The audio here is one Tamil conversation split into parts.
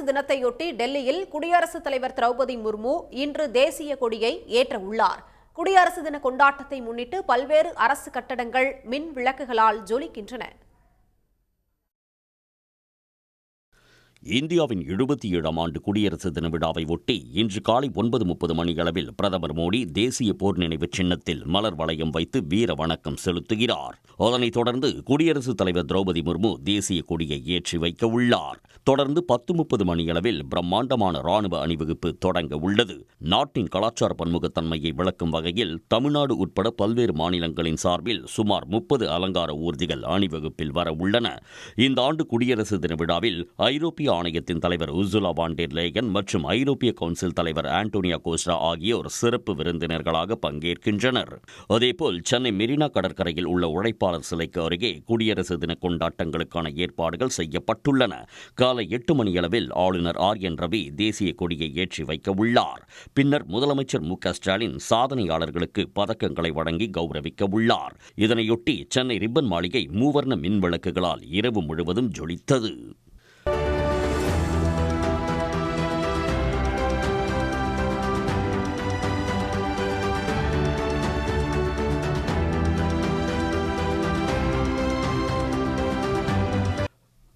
குடியரசு தினத்தையொட்டி டெல்லியில் குடியரசுத் தலைவர் திரௌபதி முர்மு இன்று தேசிய கொடியை ஏற்ற உள்ளார். குடியரசு தின கொண்டாட்டத்தை முன்னிட்டு பல்வேறு அரசு கட்டடங்கள் மின் விளக்குகளால் ஜொலிக்கின்றன. இந்தியாவின் 77ஆம் ஆண்டு குடியரசு தின விழாவை ஒட்டி இன்று காலை 9:30 மணியளவில் பிரதமர் மோடி தேசிய போர் நினைவு சின்னத்தில் மலர் வளையம் வைத்து வீர வணக்கம் செலுத்துகிறார். அதனைத் தொடர்ந்து குடியரசுத் தலைவர் திரௌபதி முர்மு தேசிய கொடியை ஏற்றி வைக்க உள்ளார். தொடர்ந்து 10:30 மணியளவில் பிரம்மாண்டமான ராணுவ அணிவகுப்பு தொடங்க உள்ளது. நாட்டின் கலாச்சார பன்முகத்தன்மையை விளக்கும் வகையில் தமிழ்நாடு உட்பட பல்வேறு மாநிலங்களின் சார்பில் சுமார் 30 அலங்கார ஊர்திகள் அணிவகுப்பில் வர உள்ளன. இந்த ஆண்டு குடியரசு தின விழாவில் ஐரோப்பிய ஆணையத்தின் தலைவர் உர்சுலா வான் டெர் லேயன் மற்றும் ஐரோப்பிய கவுன்சில் தலைவர் ஆண்டோனியோ கோஸ்டா ஆகியோர் சிறப்பு விருந்தினர்களாக பங்கேற்கின்றனர். அதேபோல் சென்னை மெரினா கடற்கரையில் உள்ள உழைப்பாளர் சிலைக்கு அருகே குடியரசு தின கொண்டாட்டங்களுக்கான ஏற்பாடுகள் செய்யப்பட்டுள்ளன. காலை 8 மணியளவில் ஆளுநர் RN ரவி தேசிய கொடியை ஏற்றி வைக்க உள்ளார். பின்னர் முதலமைச்சர் மு.க. ஸ்டாலின் சாதனையாளர்களுக்கு பதக்கங்களை வழங்கி கௌரவிக்க உள்ளார். இதனையொட்டி சென்னை ரிப்பன் மாளிகை மூவர்ண மின் விளக்குகளால் இரவு முழுவதும் ஜொலித்தது.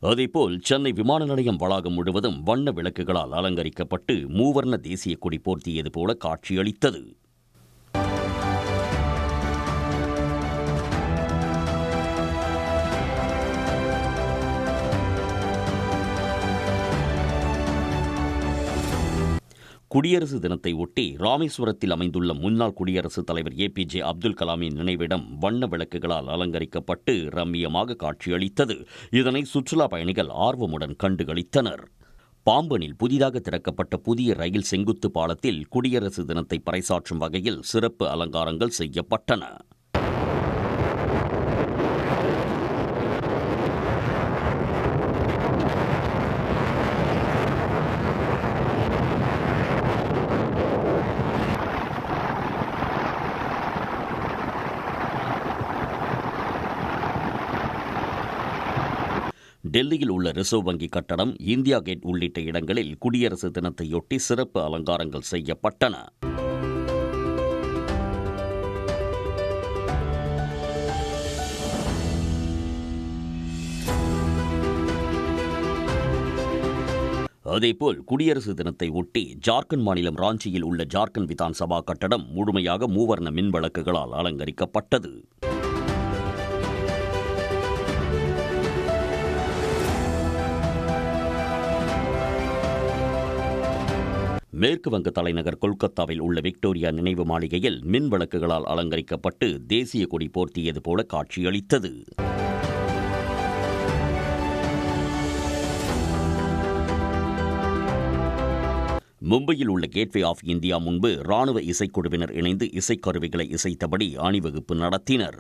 அதேபோல் சென்னை விமான நிலையம் வளாகம் முழுவதும் வண்ண விளக்குகளால் அலங்கரிக்கப்பட்டு மூவர்ண தேசிய கொடி போர்த்தியது போல காட்சியளித்தது. குடியரசு தினத்தை ஒட்டி ராமேஸ்வரத்தில் அமைந்துள்ள முன்னாள் குடியரசுத் தலைவர் APJ அப்துல் கலாமின் நினைவிடம் வண்ண விளக்குகளால் அலங்கரிக்கப்பட்டு ரம்மியமாக காட்சியளித்தது. இதனை சுற்றுலா பயணிகள் ஆர்வமுடன் கண்டுகளித்தனர். பாம்பனில் புதிதாக திறக்கப்பட்ட புதிய ரயில் செங்குத்து பாலத்தில் குடியரசு தினத்தை பறைசாற்றும் வகையில் சிறப்பு அலங்காரங்கள் செய்யப்பட்டன. டெல்லியில் உள்ள ரிசர்வ் வங்கி கட்டடம், இந்தியா கேட் உள்ளிட்ட இடங்களில் குடியரசு தினத்தையொட்டி சிறப்பு அலங்காரங்கள் செய்யப்பட்டன. அதேபோல் குடியரசு தினத்தை ஒட்டி ஜார்க்கண்ட் மாநிலம் ராஞ்சியில் உள்ள ஜார்க்கண்ட் விதான் சபா கட்டடம் முழுமையாக மூவர்ண மின் விளக்குகளால் அலங்கரிக்கப்பட்டது. மேற்கு வங்க தலைநகர் கொல்கத்தாவில் உள்ள விக்டோரியா நினைவு மாளிகையில் மின் விளக்குகளால் அலங்கரிக்கப்பட்டு தேசிய கொடி போர்த்தியது போல காட்சியளித்தது. மும்பையில் உள்ள கேட்வே ஆஃப் இந்தியா முன்பு ராணுவ இசைக்குழுவினர் இணைந்து இசைக்கருவிகளை இசைத்தபடி அணிவகுப்பு நடத்தினர்.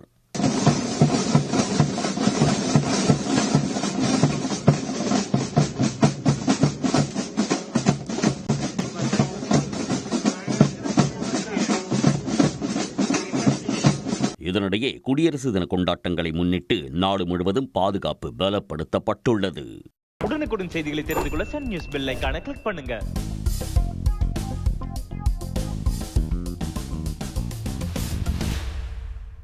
இதனிடையே குடியரசு தின கொண்டாட்டங்களை முன்னிட்டு நாடு முழுவதும் பாதுகாப்பு பலப்படுத்தப்பட்டுள்ளது. உடனுக்குடன் செய்திகளை தெரிந்து கொள்ள சன் நியூஸ் பெல் ஐகானை கிளிக் பண்ணுங்க.